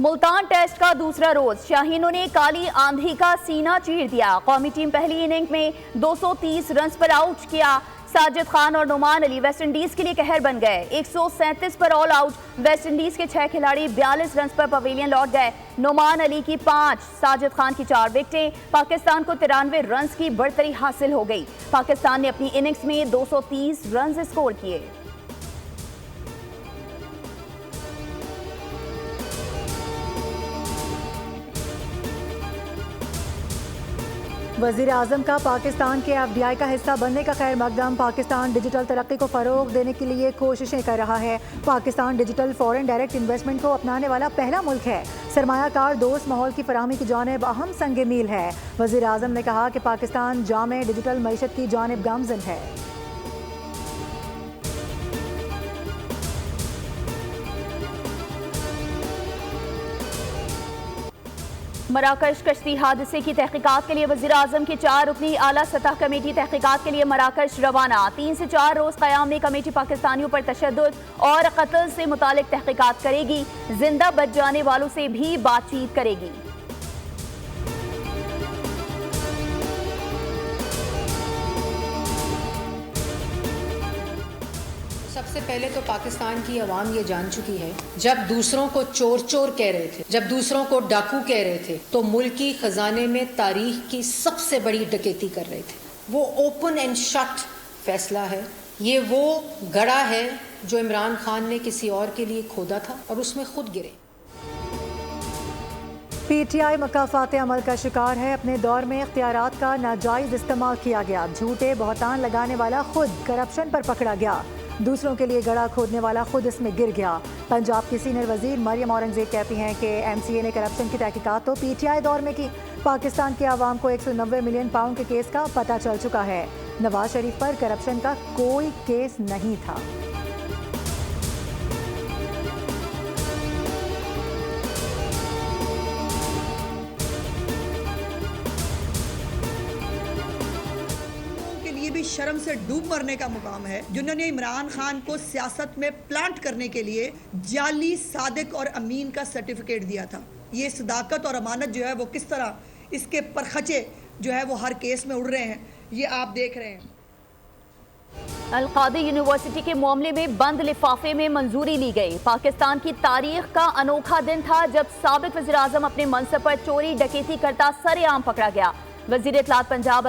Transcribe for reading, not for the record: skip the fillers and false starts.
Multan test का दूसरा रोज शाहीनों ने काली आंधी का सीना चीर दिया। कौमी टीम पहली इनिंग में 230 रन पर आउट किया। साजिद खान और नुमान अली वेस्टइंडीज के लिए कहर बन गए। 137 पर ऑल आउट। वेस्टइंडीज के 6 खिलाड़ी 42 रन पर पवेलियन लौट गए। नुमान अली की 5, साजिद खान की 4 विकेटें। पाकिस्तान को 93 रन की बढ़तरी हासिल हो गई। पाकिस्तान ने अपनी इनिंग्स में 230 रन स्कोर किए। वज़ीर आज़म का पाकिस्तान के FDI का हिस्सा बनने का खैर मकदम। पाकिस्तान डिजिटल तरक्की को फ़रोग देने के लिए कोशिशें कर रहा है। Pakistan digital foreign direct investment को अपनाने वाला पहला मुल्क है। सरमायाकार दोस्त माहौल की फराहमी की जानिब अहम संग मील है। वज़ीर आज़म ने कहा कि पाकिस्तान जामे डिजिटल मईशत की जानिब गामज़न है। मराकश कश्ती हादसे की तहकीकात के लिए वज़ीर आज़म की 4 रुकनी आला सतह कमेटी तहकीकात के लिए मराकश रवाना। 3 से 4 रोज क़याम में कमेटी पाकिस्तानियों पर तशद्दुद और कत्ल से मुतालिक तहकीकात करेगी। जिंदा बच जाने वालों से भी बातचीत करेगी। सबसे पहले तो पाकिस्तान की आवाम ये जान चुकी है, जब दूसरों को चोर चोर कह रहे थे, जब दूसरों को डाकू कह रहे थे, तो मुल्की खजाने में तारीख की सबसे बड़ी डकैती कर रहे थे। वो ओपन एंड शट फैसला है। ये वो गड़ा है जो इमरान खान ने किसी और के लिए खोदा था और उसमें खुद गिरे। PTI मकाफात अमल का शिकार है। अपने दौर में इख्तियारात का नाजायज इस्तेमाल किया गया। झूठे बहतान लगाने वाला खुद करप्शन पर पकड़ा गया। दूसरों के लिए गड़ा खोदने वाला खुद इसमें गिर गया। पंजाब की सीनियर वजीर मरियम औरंगजेब कहती हैं कि MCA ने करप्शन की तहकीकात तो PTI दौर में की। पाकिस्तान के आवाम को 190 मिलियन पाउंड के केस का पता चल चुका है। नवाज शरीफ पर करप्शन का कोई केस नहीं था। भी शर्म से डूब मरने का मुकाम है, जिन्होंने इमरान खान को सियासत में प्लांट करने के लिए जाली सादिक और अमीन का सर्टिफिकेट दिया था। ये सदाकत और अमानत जो है वो किस तरह इसके परखचे जो है वो हर केस में उड़ रहे हैं, ये आप देख रहे हैं। अल-कादी यूनिवर्सिटी के मामले में बंद लिफाफे में मंजूरी ली गई। पाकिस्तान की तारीख का अनोखा दिन था जब साबिक वज़ीर आज़म अपने मनसब पर चोरी डकैती करता सरेआम पकड़ा गया। वज़ीर इत्तलात पंजाब